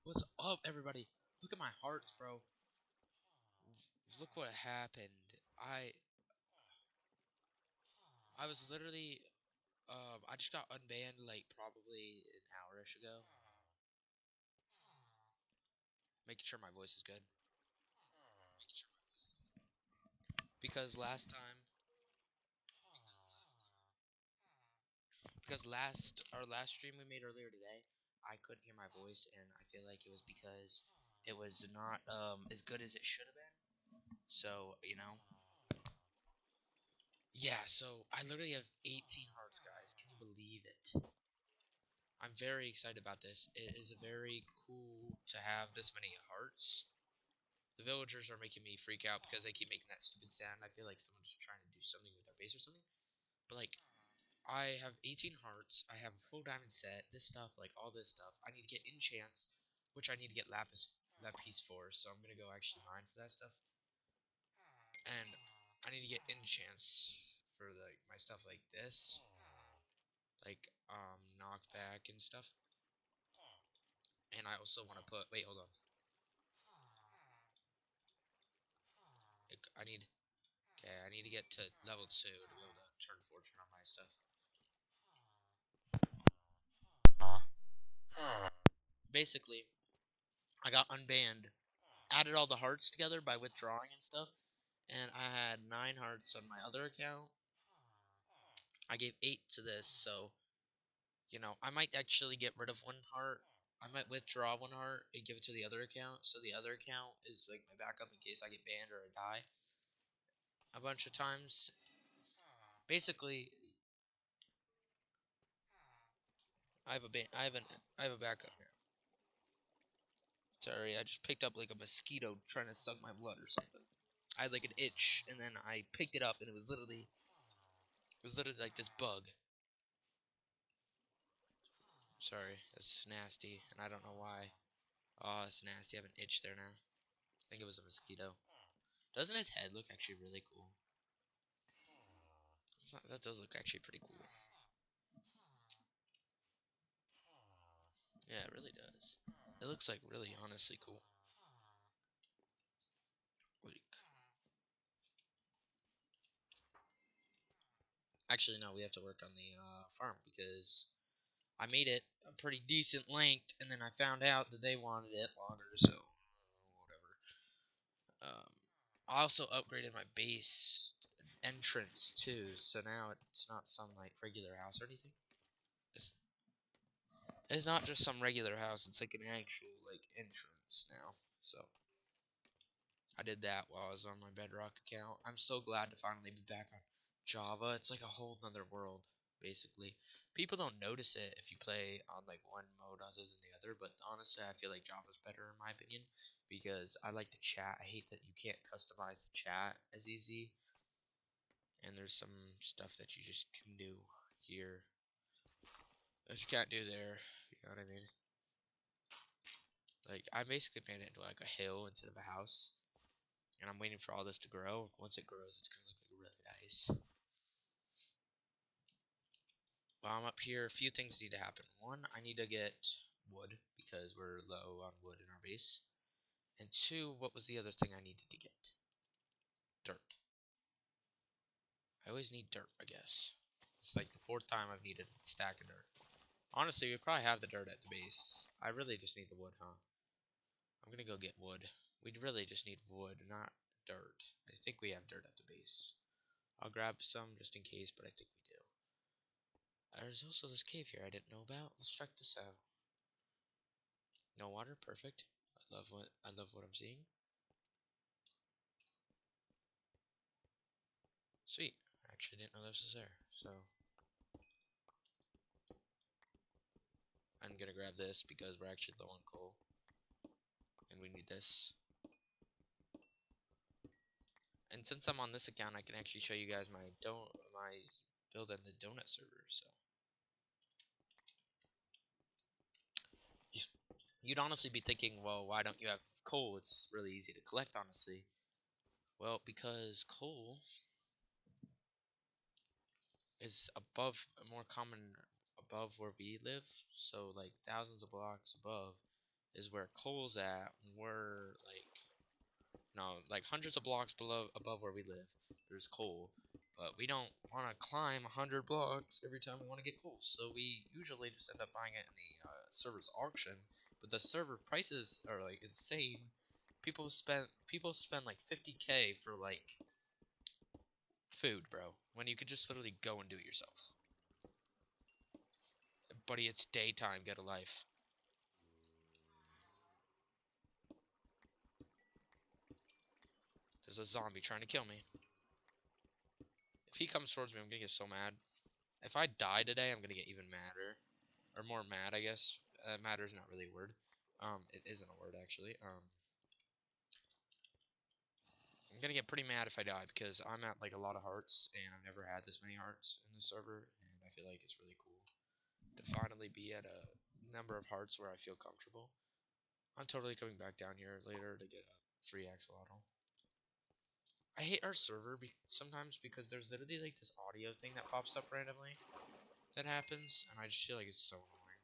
What's up, everybody? Look at my hearts, bro. Look what happened. I I was literally I just got unbanned like probably an hour-ish ago. Making sure my voice is good. Because last time because last our last stream we made earlier today, I couldn't hear my voice and I feel like it was because it was not as good as it should have been. So, yeah, so I literally have 18 hearts, guys. Can you believe it? I'm very excited about this. It is very cool to have this many hearts. The villagers are making me freak out because they keep making that stupid sound. I feel like someone's trying to do something with their base or something. But like, I have 18 hearts. I have a full diamond set. This stuff, like all this stuff, I need to get enchants, which I need to get lapis for. So I'm gonna go actually mine for that stuff, and I need to get enchants for like my stuff like this, like knockback and stuff. And I also want to put. Wait, hold on. I need. Okay, I need to get to level 2 to be able to turn fortune on my stuff. Basically, I got unbanned, added all the hearts together by withdrawing and stuff, and I had 9 hearts on my other account. I gave 8 to this, so, I might actually get rid of 1 heart. I might withdraw 1 heart and give it to the other account, so the other account is like my backup in case I get banned or I die a bunch of times. Basically, I have a ban I have a backup now. Sorry, I just picked up like a mosquito trying to suck my blood or something. I had like an itch, and then I picked it up, and it was literally like this bug. Sorry, that's nasty, and I don't know why. Oh, it's nasty. I have an itch there now. I think it was a mosquito. Doesn't his head look actually really cool? That does look actually pretty cool. Yeah, it really does. It looks like really honestly cool. Like, actually, no, we have to work on the farm because I made it a pretty decent length, and then I found out that they wanted it longer, so whatever. I also upgraded my base entrance too, so now it's not some like regular house or anything. It's, it's not just some regular house; it's like an actual like entrance now. So I did that while I was on my Bedrock account. I'm so glad to finally be back on Java. It's like a whole nother world, basically. People don't notice it if you play on like one mode other than the other, but honestly, I feel like Java's better in my opinion because I like to chat. I hate that you can't customize the chat as easy, and there's some stuff that you just can do here that you can't do there. You know what I mean? Like, I basically made it into like a hill instead of a house, and I'm waiting for all this to grow. Once it grows, it's gonna look like really nice. While I'm up here, a few things need to happen. One, I need to get wood because we're low on wood in our base. And two, what was the other thing I needed to get? Dirt. I always need dirt, I guess. It's like the 4th time I've needed a stack of dirt. Honestly, we probably have the dirt at the base. I really just need the wood, huh? I'm gonna go get wood. We'd really just need wood, not dirt. I think we have dirt at the base. I'll grab some just in case, but I think we do. There's also this cave here I didn't know about. Let's check this out. No water, perfect. I love what I'm seeing. Sweet. I actually didn't know this was there. So I'm gonna grab this because we're actually low on coal. And we need this. And since I'm on this account, I can actually show you guys my build on the donut server. So you'd honestly be thinking, well, why don't you have coal? It's really easy to collect, honestly. Well, because coal is more common above where we live. So like thousands of blocks above, is where coal's at. We're like hundreds of blocks above where we live. There's coal, but we don't want to climb 100 blocks every time we want to get coal. So we usually just end up buying it in the server's auction. But the server prices are like insane. People spend like 50K for like food, bro, when you could just literally go and do it yourself. Buddy, it's daytime. Get a life. There's a zombie trying to kill me. If he comes towards me, I'm gonna get so mad. If I die today, I'm gonna get even madder. Or more mad, I guess. Matter is not really a word. It isn't a word, actually. I'm gonna get pretty mad if I die, because I'm at, like, a lot of hearts, and I've never had this many hearts in the server, and I feel like it's really cool to finally be at a number of hearts where I feel comfortable. I'm totally coming back down here later to get a free axolotl. I hate our server sometimes because there's literally like this audio thing that pops up randomly that happens, and I just feel like it's so annoying.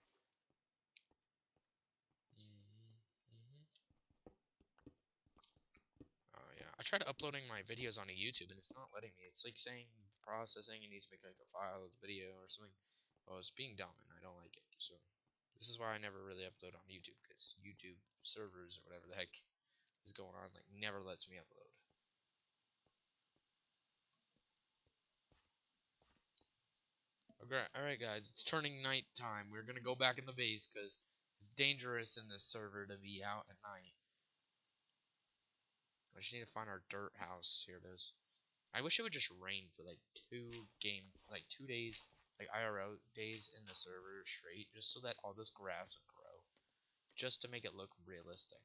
Oh yeah, I tried uploading my videos onto YouTube and it's not letting me. It's like saying processing, it needs to make like a file of the video or something. Well, it's being dumb and I don't like it. So this is why I never really upload on YouTube, because YouTube servers or whatever the heck is going on like never lets me upload. Okay, alright guys, it's turning night time. We're gonna go back in the base because it's dangerous in this server to be out at night. I just need to find our dirt house. Here it is. I wish it would just rain for like 2 days, like IRL days in the server straight, just so that all this grass would grow, just to make it look realistic.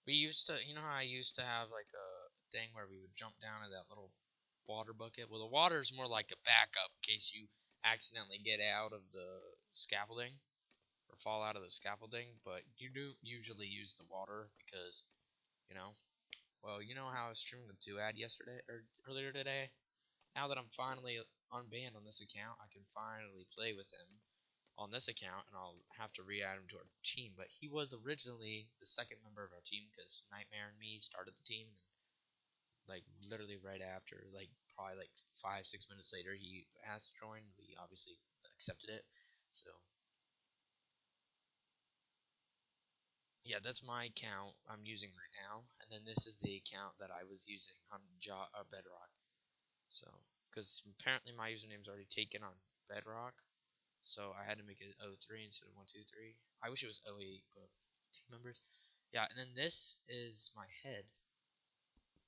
We used to, you know how I used to have like a thing where we would jump down in that little water bucket? Well, the water is more like a backup in case you accidentally get out of the scaffolding or fall out of the scaffolding, but you do usually use the water because, you know, well, you know how I was streaming the 2ad yesterday or earlier today? Now that I'm finally unbanned on this account, I can finally play with him on this account, and I'll have to re-add him to our team. But he was originally the second member of our team because Nightmare and me started the team, and like literally right after, like probably like 5-6 minutes later, he asked to join. We obviously accepted it. So yeah, that's my account I'm using right now, and then this is the account that I was using on Bedrock. So, because apparently my username is already taken on Bedrock, so I had to make it 03 instead of 123. I wish it was 08, but team members. Yeah, and then this is my head,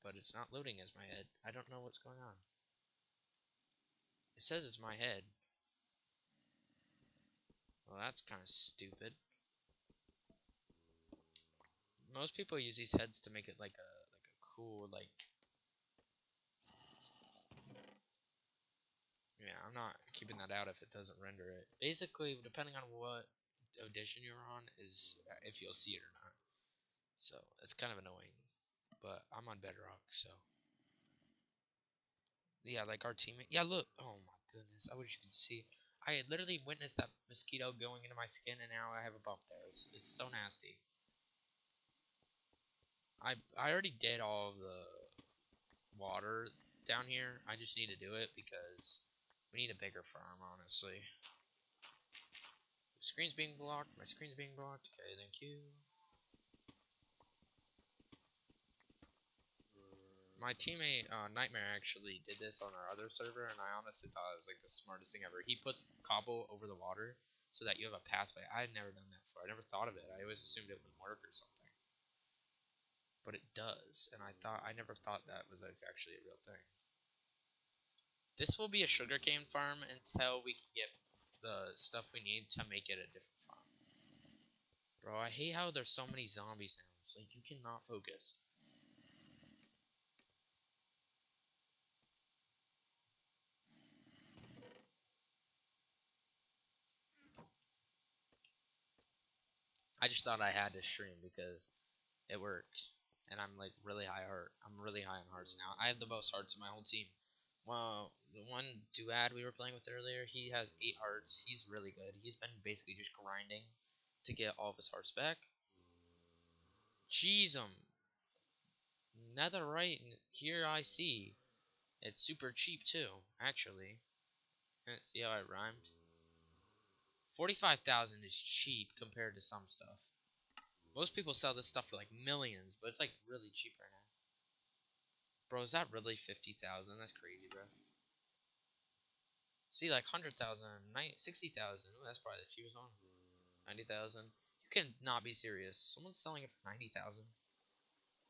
but it's not loading as my head. I don't know what's going on. It says it's my head. Well, that's kind of stupid. Most people use these heads to make it like a cool like. Yeah, I'm not keeping that out if it doesn't render it. Basically, depending on what edition you're on, is if you'll see it or not. So it's kind of annoying, but I'm on Bedrock, so yeah, like our teammate. Yeah, look. Oh my goodness, I wish you could see. I literally witnessed that mosquito going into my skin, and now I have a bump there. It's so nasty. I already did all of the water down here. I just need to do it because we need a bigger farm, honestly. The screen's being blocked. My screen's being blocked. Okay, thank you. My teammate Nightmare actually did this on our other server, and I honestly thought it was like the smartest thing ever. He puts cobble over the water so that you have a pathway. I had never done that before. I never thought of it. I always assumed it wouldn't work or something, but it does. And I never thought that was like actually a real thing. This will be a sugarcane farm until we can get the stuff we need to make it a different farm. Bro, I hate how there's so many zombie sounds. Like, you cannot focus. I just thought I had to stream because it worked. And I'm like really high heart. I'm really high on hearts now. I have the most hearts in my whole team. Well, the one Duad we were playing with earlier, he has 8 hearts. He's really good. He's been basically just grinding to get all of his hearts back. Jeez, netherite here I see. It's super cheap too, actually. Can't see how it rhymed. 45,000 is cheap compared to some stuff. Most people sell this stuff for like millions, but it's like really cheap right now. Bro, is that really 50,000? That's crazy, bro. See, like 100,000, 60,000. That's probably the cheapest one. 90,000. You can not be serious. Someone's selling it for 90,000.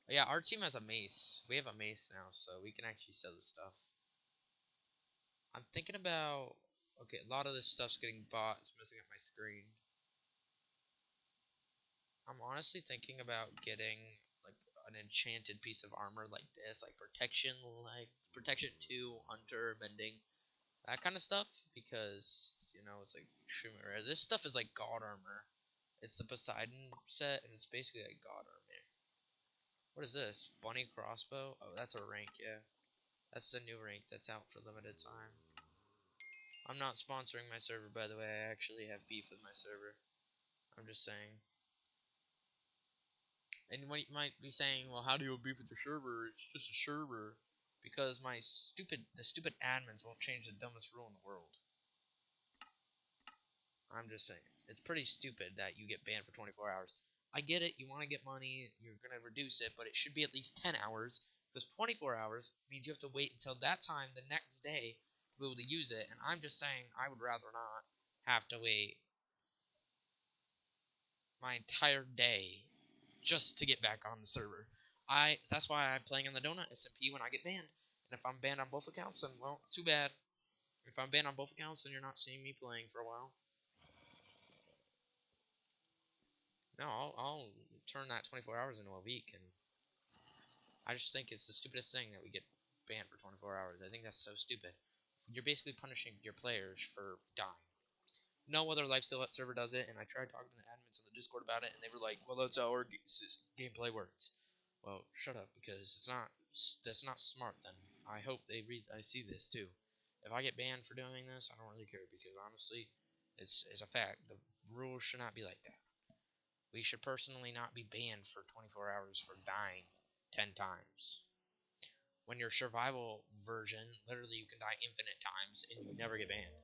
Yeah, our team has a mace. We have a mace now, so we can actually sell this stuff. I'm thinking about... Okay, a lot of this stuff's getting bought. It's messing up my screen. I'm honestly thinking about getting like an enchanted piece of armor like this, like protection 2, hunter, mending, that kind of stuff, because it's like extremely rare. This stuff is like god armor. It's the Poseidon set, and it's basically like god armor. What is this? Bunny crossbow? Oh, that's a rank, yeah. That's the new rank that's out for limited time. I'm not sponsoring my server, by the way. I actually have beef with my server. I'm just saying. And what you might be saying, well, how do you beef with your server? It's just a server. Because the stupid admins won't change the dumbest rule in the world. I'm just saying. It's pretty stupid that you get banned for 24 hours. I get it, you want to get money, you're going to reduce it, but it should be at least 10 hours. Because 24 hours means you have to wait until that time the next day to be able to use it. And I'm just saying, I would rather not have to wait my entire day just to get back on the server. That's why I'm playing on the Donut SMP when I get banned. And if I'm banned on both accounts, then well, too bad. If I'm banned on both accounts, then you're not seeing me playing for a while. No, I'll turn that 24 hours into a week, and I just think it's the stupidest thing that we get banned for 24 hours. I think that's so stupid. You're basically punishing your players for dying. No other lifesteal server does it, and I tried talking to the admins on the Discord about it, and they were like, "Well, that's how our gameplay works." Well, shut up, because that's not smart. Then I hope I see this too. If I get banned for doing this, I don't really care, because honestly, it's a fact. The rules should not be like that. We should personally not be banned for 24 hours for dying 10 times. When your survival version, literally you can die infinite times and you never get banned.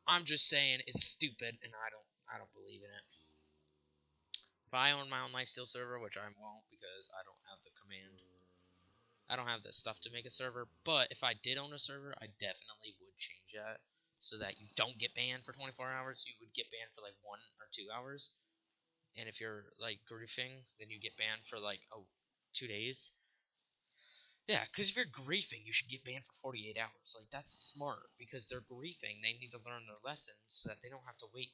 I'm just saying it's stupid, and I don't believe in it. If I own my own lifesteal server, which I won't because I don't have the command, I don't have the stuff to make a server. But if I did own a server, I definitely would change that so that you don't get banned for 24 hours. You would get banned for like 1 or 2 hours, and if you're like griefing, then you get banned for like 2 days. Yeah, because if you're griefing, you should get banned for 48 hours. Like, that's smart, because they're griefing. They need to learn their lessons so that they don't have to wait.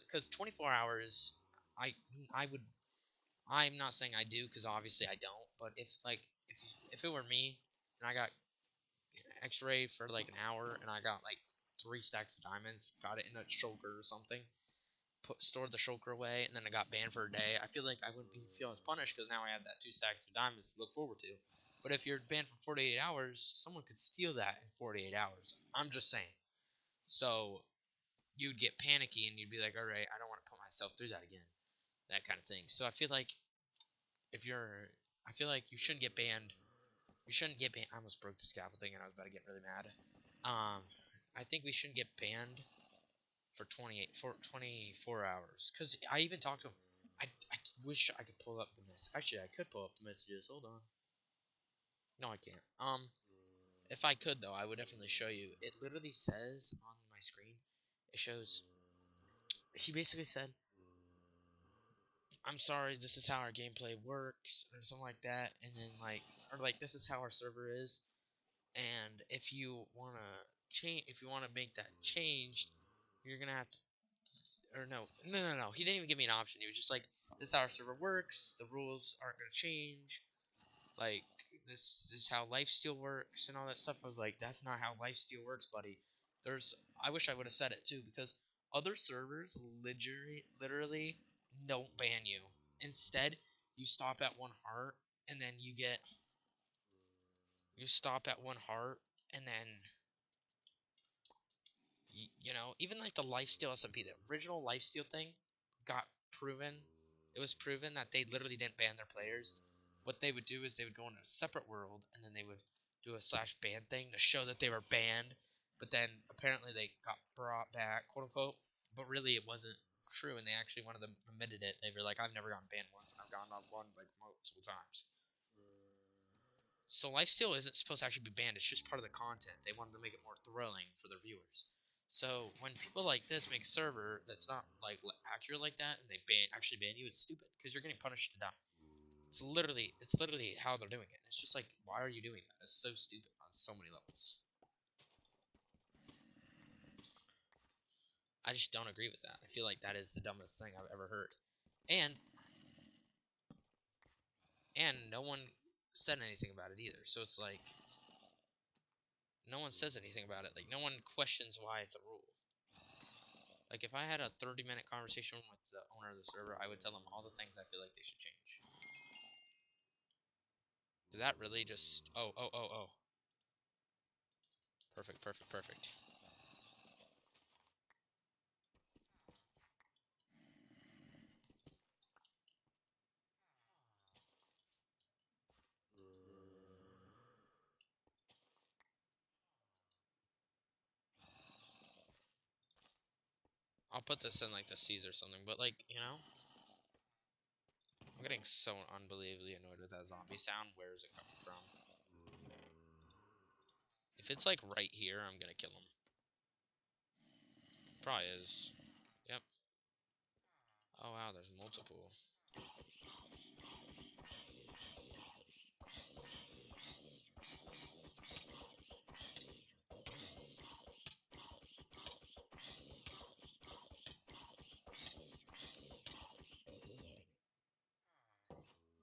Because 24 hours, I I would. I'm not saying I do, because obviously I don't. But if it were me and I got X-ray for like an hour and I got like 3 stacks of diamonds, got it in a shulker or something, stored the shulker away, and then I got banned for a day, I feel like I wouldn't feel as punished because now I have that 2 stacks of diamonds to look forward to. But if you're banned for 48 hours, someone could steal that in 48 hours. I'm just saying. So you'd get panicky and you'd be like, all right, I don't want to put myself through that again. That kind of thing. So I feel like I feel like you shouldn't get banned. You shouldn't get banned. I almost broke the scaffolding and I was about to get really mad. I think we shouldn't get banned for 24 hours. Because I even talked to him. I wish I could pull up the message. Actually, I could pull up the messages. Hold on. No, I can't. If I could, though, I would definitely show you. It literally says on my screen, it shows, he basically said, I'm sorry, this is how our gameplay works, or something like that, and then, this is how our server is, and if you want to make that changed, you're gonna have to, or no, he didn't even give me an option. He was just like, this is how our server works, the rules aren't gonna change, like, this is how lifesteal works and all that stuff. I was like, that's not how lifesteal works, buddy. I wish I would have said it too, because other servers literally don't ban you. Instead, you stop at 1 heart, and then you stop at 1 heart, And then, you know, even like the lifesteal SMP, the original lifesteal thing got proven. It was proven that they literally didn't ban their players. What they would do is they would go into a separate world and then they would do a /ban thing to show that they were banned. But then apparently they got brought back, quote unquote. But really it wasn't true, and they actually, one of them admitted it. They were like, I've never gotten banned once, and I've gotten on one like multiple times. So lifesteal isn't supposed to actually be banned. It's just part of the content. They wanted to make it more thrilling for their viewers. So when people like this make a server that's not like accurate like that, and they actually ban you, it's stupid because you're getting punished to die. It's literally how they're doing it. It's just like, why are you doing that? It's so stupid on so many levels. I just don't agree with that. I feel like that is the dumbest thing I've ever heard. And no one said anything about it either. So it's like, no one says anything about it. Like, no one questions why it's a rule. Like, if I had a 30-minute conversation with the owner of the server, I would tell them all the things I feel like they should change. Did that really just... Oh. Perfect. I'll put this in, like, the C's or something, but, like, you know? I'm getting so unbelievably annoyed with that zombie sound. Where is it coming from? If it's, like, right here, I'm gonna kill him. Probably is. Yep. Oh, wow, there's multiple.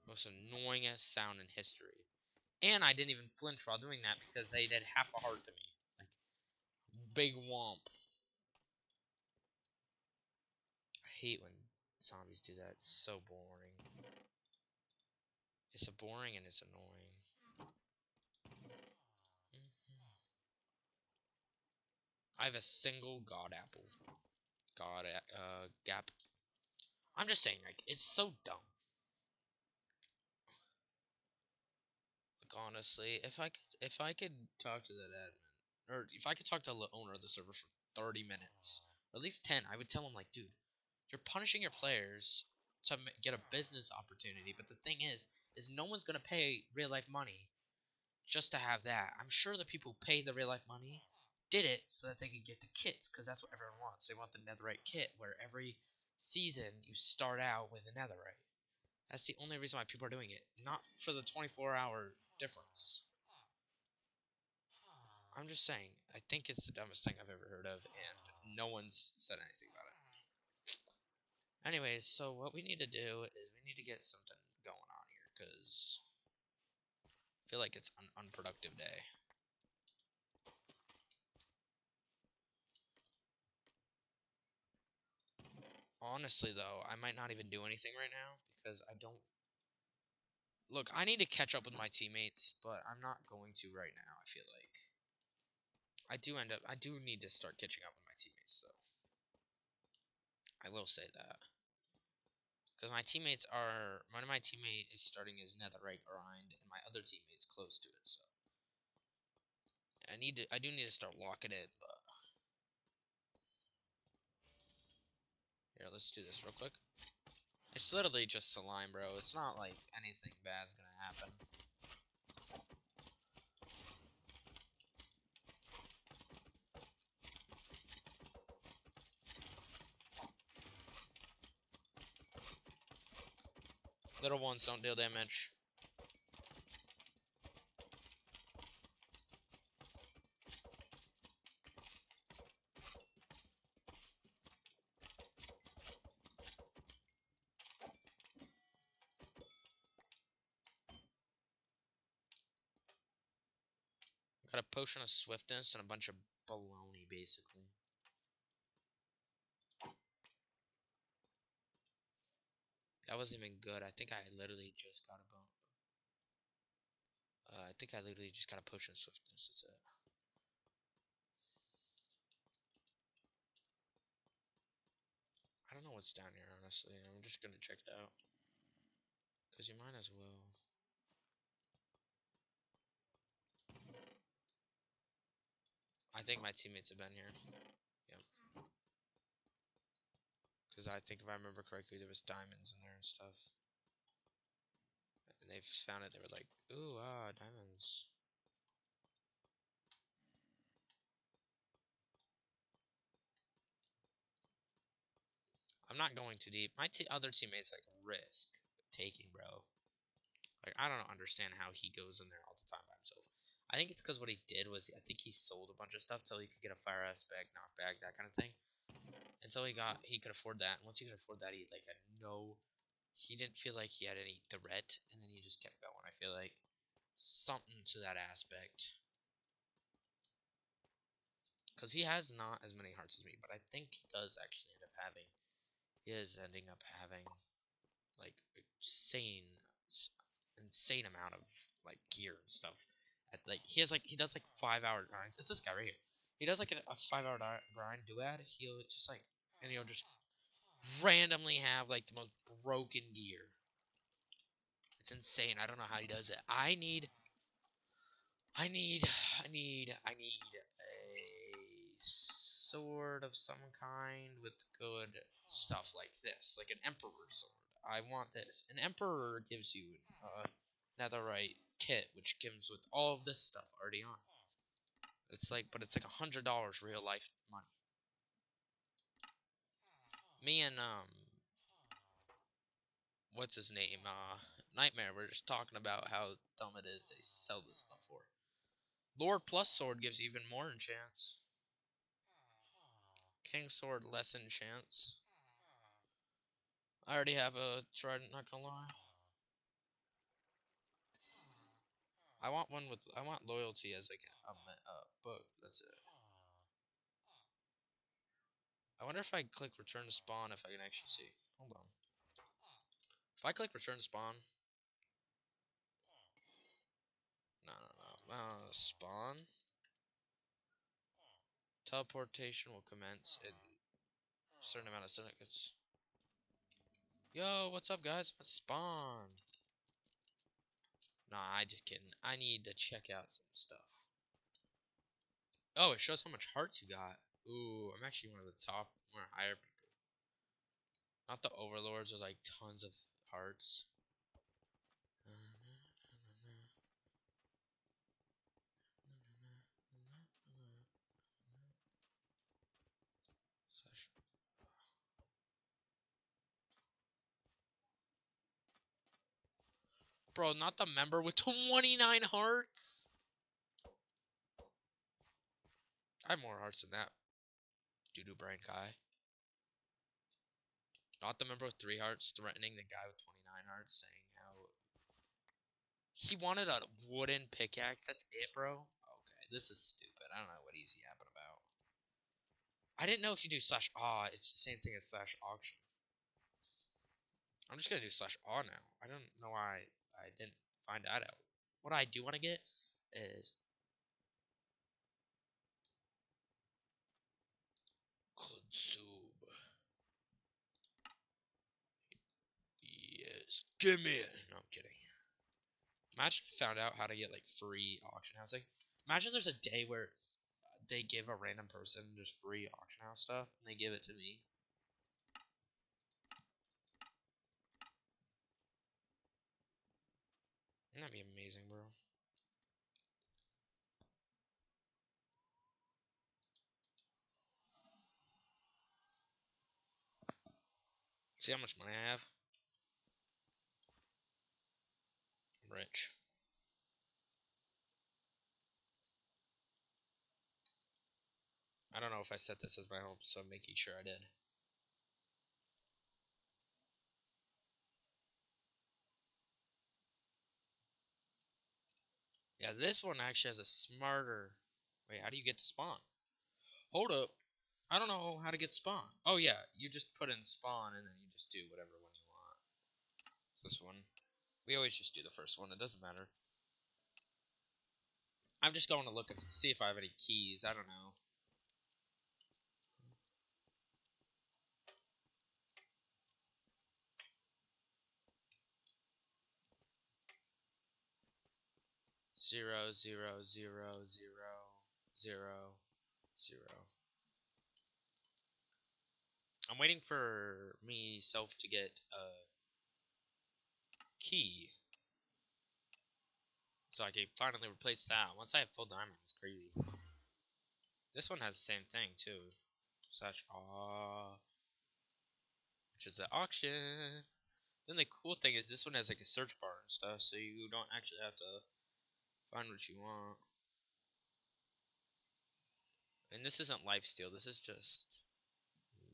Most annoyingest sound in history. And I didn't even flinch while doing that because they did half a heart to me. Like, big womp. I hate when zombies do that. It's so boring. It's boring and it's annoying. I have a single god apple. Gap. I'm just saying, like, it's so dumb. Like, honestly, if I could talk to that admin, or if I could talk to the owner of the server for 30 minutes, or at least 10, I would tell him, like, dude, you're punishing your players to get a business opportunity, but the thing is no one's gonna pay real life money just to have that. I'm sure the people who paid the real life money did it so that they could get the kits, because that's what everyone wants. They want the netherite kit, where every season you start out with a netherite. That's the only reason why people are doing it, not for the 24-hour difference. I'm just saying, I think it's the dumbest thing I've ever heard of, and no one's said anything about it. Anyways, so what we need to do is we need to get something going on here, because I feel like it's an unproductive day. Honestly, though, I might not even do anything right now, because I don't... Look, I need to catch up with my teammates, but I'm not going to right now, I feel like. I do need to start catching up with my teammates, though. I will say that. Because one of my teammates is starting his netherite grind, and my other teammate's close to it, so. I do need to start locking in, but. Here, let's do this real quick. It's literally just slime, bro. It's not like anything bad's gonna happen. Little ones don't deal damage. Got a potion of swiftness and a bunch of baloney, basically. That wasn't even good. I think I literally just got a bone. I think I literally just got a potion of swiftness. That's it. what's down here, honestly. I'm just gonna check it out. Because you might as well. I think my teammates have been here. Yep. Because I think if I remember correctly, there was diamonds in there and stuff. And they found it, they were like, ooh, diamonds. I'm not going too deep. My other teammates like risk taking, bro. Like, I don't understand how he goes in there all the time by himself. I think it's because what he did was, I think he sold a bunch of stuff so he could get a fire aspect, knockback, that kind of thing. And so he could afford that. And once he could afford that, he like had he didn't feel like he had any threat, and then he just kept going. I feel like something to that aspect. Because he has not as many hearts as me, but I think he does actually end up having. He is ending up having like insane amount of like gear and stuff. He does like 5 hour grinds. It's this guy right here. He does like a 5 hour grind duad. He'll just like and he'll just randomly have like the most broken gear. It's insane. I don't know how he does it. I need a sword of some kind with good stuff like this, like an emperor sword. I want this. An emperor gives you netherite kit, which comes with all of this stuff already on. But it's like $100 real life money. Me and what's his name? Nightmare. We're just talking about how dumb it is they sell this stuff for. Lore plus sword gives even more enchants. King sword less enchants. I already have a trident, not gonna lie. I want loyalty as like a book. That's it. I wonder if I click return to spawn if I can actually see. Hold on. If I click return to spawn, no. Spawn. Teleportation will commence in a certain amount of seconds. Yo, what's up, guys? Spawn. Nah, I just kidding. I need to check out some stuff. Oh, it shows how much hearts you got. Ooh, I'm actually one of the top, more higher people. Not the overlords with like tons of hearts. Bro, not the member with 29 hearts. I have more hearts than that. Doo-doo brain guy. Not the member with 3 hearts threatening the guy with 29 hearts, saying how he wanted a wooden pickaxe. That's it, bro. Okay, this is stupid. I don't know what he's yapping about. I didn't know if you do slash aw, it's the same thing as slash auction. I'm just gonna do slash aw now. I don't know why I didn't find that out. What I do want to get is Kutsub. Yes, give me it. No, I'm kidding. Imagine I found out how to get like free auction house. Like, imagine there's a day where they give a random person just free auction house stuff, and they give it to me. That'd be amazing, bro. See how much money I have? I'm rich. I don't know if I set this as my home, so I'm making sure I did. Yeah, this one actually has a smarter... Wait, how do you get to spawn? Hold up. I don't know how to get spawn. Oh, yeah. You just put in spawn, and then you just do whatever one you want. This one. We always just do the first one. It doesn't matter. I'm just going to look and see if I have any keys. I don't know. 0, 0, 0, 0, 0, 0. I'm waiting for myself to get a key so I can finally replace that. Once I have full diamond, it's crazy. This one has the same thing too. Slash which is an auction. Then the cool thing is this one has like a search bar and stuff, so you don't actually have to find what you want. And this isn't lifesteal, this is just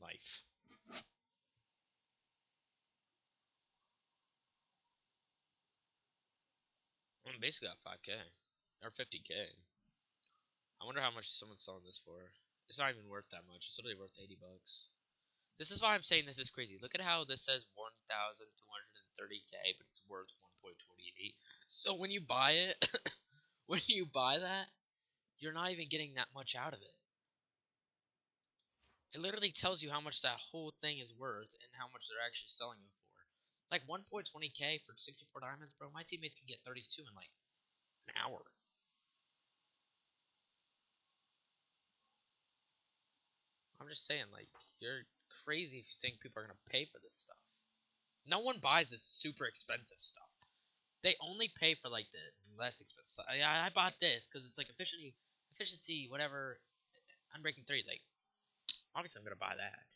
life. I'm basically at 5k or 50k. I wonder how much someone's selling this for. It's not even worth that much. It's literally worth 80 bucks. This is why I'm saying this is crazy. Look at how this says 1,230k, but it's worth 1.28. So when you buy it, when you buy that, you're not even getting that much out of it. It literally tells you how much that whole thing is worth and how much they're actually selling it for. Like 1.20k for 64 diamonds, bro. My teammates can get 32 in like an hour. I'm just saying, like, you're crazy if you think people are gonna pay for this stuff. No one buys this super expensive stuff. They only pay for like the less expensive stuff. I bought this because it's like efficiency, whatever. Unbreaking 3, like, obviously I'm gonna buy that.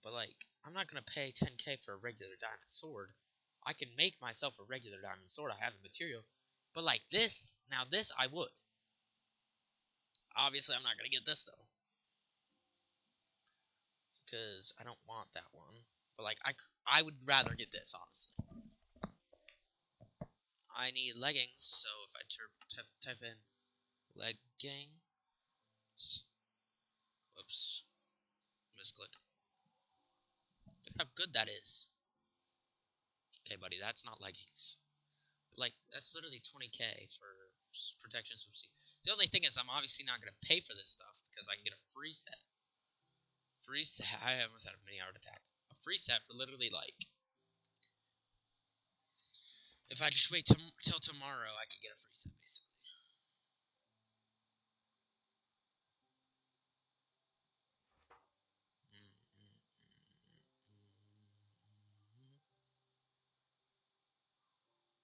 But like, I'm not gonna pay 10k for a regular diamond sword. I can make myself a regular diamond sword. I have the material. But like this, now this I would. Obviously, I'm not gonna get this though, because I don't want that one. But like, I would rather get this, honestly. I need leggings, so if I type in leggings, whoops, misclick. Look how good that is. Okay, buddy, that's not leggings. But like, that's literally 20k for protection from sea. The only thing is, I'm obviously not gonna pay for this stuff because I can get a free set. Free set. I almost had a mini heart attack. A free set for literally like, if I just wait till tomorrow, I could get a free set basically.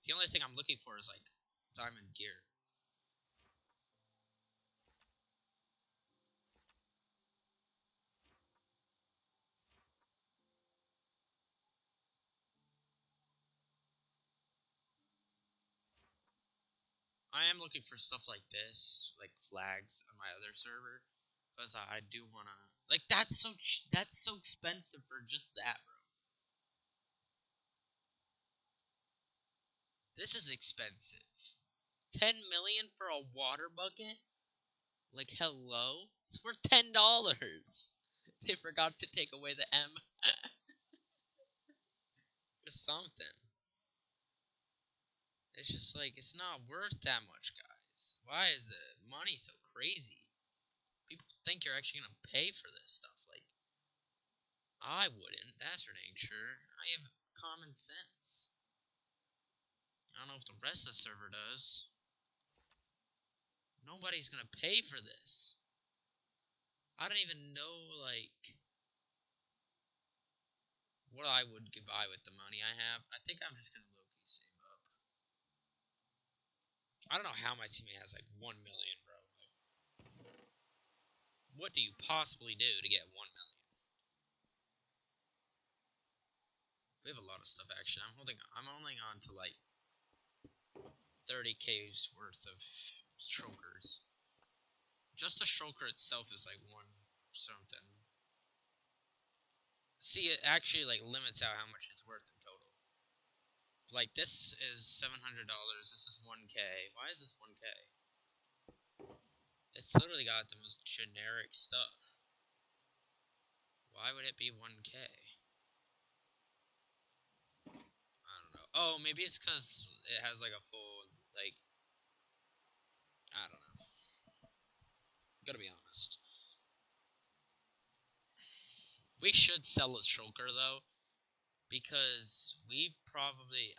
The only thing I'm looking for is like diamond gear. I am looking for stuff like this, like flags on my other server, because I do wanna. Like that's so expensive for just that, bro. This is expensive. 10 million for a water bucket? Like hello? It's worth $10. They forgot to take away the M or something. It's just like it's not worth that much, guys. Why is the money so crazy? People think you're actually gonna pay for this stuff. Like I wouldn't. That's for dang sure. I have common sense. I don't know if the rest of the server does. Nobody's gonna pay for this. I don't even know like what I would buy with the money I have. I think I'm just gonna low-key save up. I don't know how my teammate has like 1 million, bro. Like, what do you possibly do to get 1 million? We have a lot of stuff actually. I'm only on to like 30k's worth of shulkers. Just a shulker itself is like one something. See, it actually like limits out how much it's worth in total. Like this is $700. This is 1k. Why is this 1k? It's literally got the most generic stuff. Why would it be 1k? I don't know. Oh, maybe it's because it has like a full like. I don't know. Gotta be honest. We should sell a shulker though, because I probably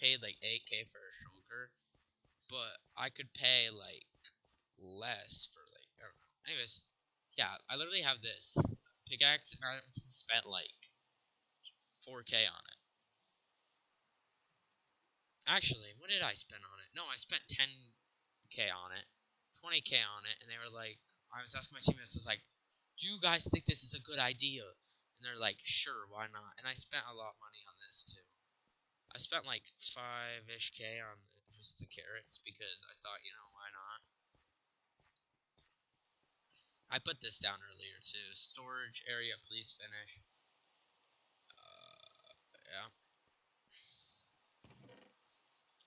paid like 8k for a shulker, but I could pay like less for like I don't know. Anyways, yeah, I literally have this pickaxe and I spent like 4K on it. Actually, what did I spend on it? No, I spent 10K on it, 20K on it, and they were like, I was asking my teammates, I was like, do you guys think this is a good idea? And they're like, sure, why not? And I spent a lot of money on this too. I spent like 5-ish K on just the carrots because I thought, why not? I put this down earlier too. Storage area, please finish. Yeah.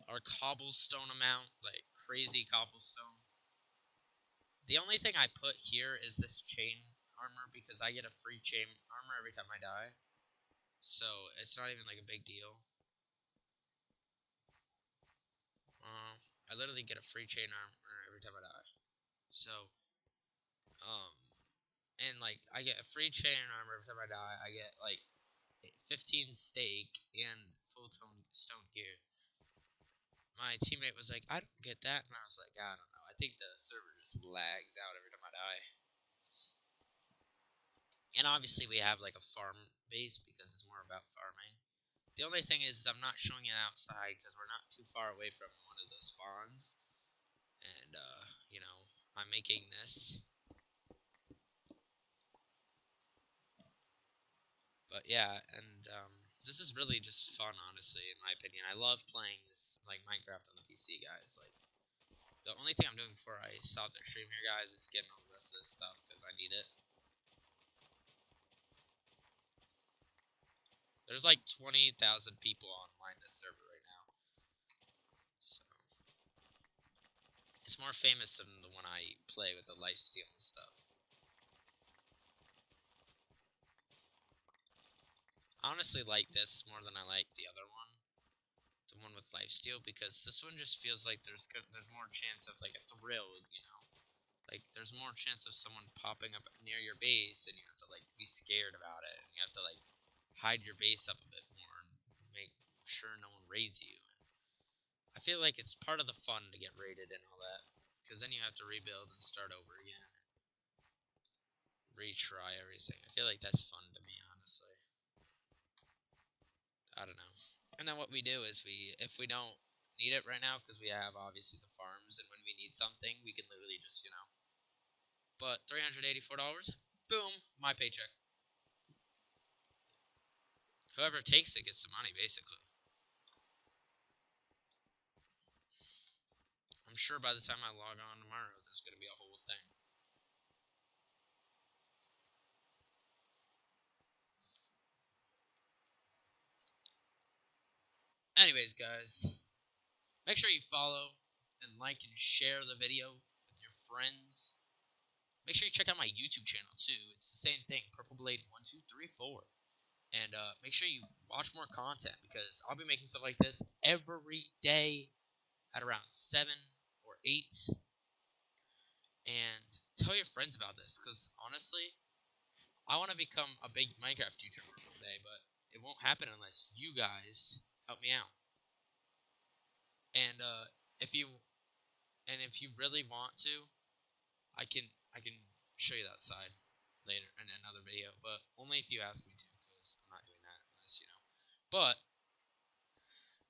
Our cobblestone amount, like crazy cobblestone. The only thing I put here is this chain armor because I get a free chain armor every time I die. So it's not even like a big deal. I literally get a free chain armor every time I die. So, um, and like I get a free chain armor every time I die. I get like 15 steak and full stone gear. My teammate was like, I don't get that, and I was like, I don't know. I think the server just lags out every time I die. And obviously we have like a farm base because it's more about farming. The only thing is I'm not showing it outside because we're not too far away from one of the spawns. And, I'm making this. But yeah, and this is really just fun, honestly, in my opinion. I love playing this, like, Minecraft on the PC, guys. Like, the only thing I'm doing before I stop the stream here, guys, is getting all the rest of this stuff because I need it. There's like 20,000 people online this server right now. So it's more famous than the one I play with the lifesteal and stuff. I honestly like this more than I like the other one, the one with lifesteal, because this one just feels like there's more chance of like a thrill, Like there's more chance of someone popping up near your base, and you have to like be scared about it, and you have to like hide your base up a bit more and make sure no one raids you. I feel like it's part of the fun to get raided and all that, because then you have to rebuild and start over again, retry everything. I feel like that's fun to me, honestly. I don't know. And then what we do is if we don't need it right now, because we have obviously the farms, and when we need something, we can literally just, But $384, boom, my paycheck. Whoever takes it gets the money, basically. I'm sure by the time I log on tomorrow, there's going to be a whole thing. Anyways, guys, make sure you follow and like and share the video with your friends. Make sure you check out my YouTube channel, too. It's the same thing, Purple Blade 1234. And make sure you watch more content because I'll be making stuff like this every day at around 7 or 8. And tell your friends about this because honestly, I want to become a big Minecraft YouTuber one day, but it won't happen unless you guys help me out. And if you really want to, I can show you that side later in another video, but only if you ask me to, because I'm not doing that unless But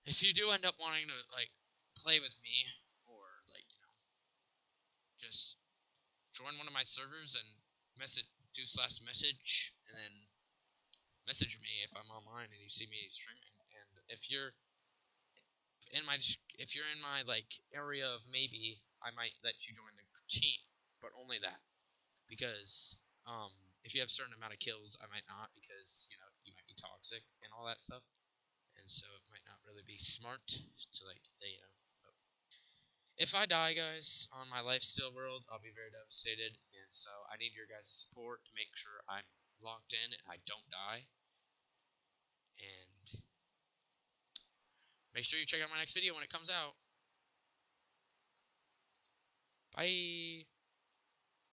if you do end up wanting to like play with me or like just join one of my servers and message and then message me if I'm online and you see me streaming. And if you're in my like area of maybe, I might let you join the team, but only that because if you have a certain amount of kills, I might not because you might be toxic and all that stuff, and so it might not really be smart to like if I die, guys, on my lifesteal world, I'll be very devastated, and so I need your guys' support to make sure I'm locked in and I don't die. And make sure you check out my next video when it comes out. Bye!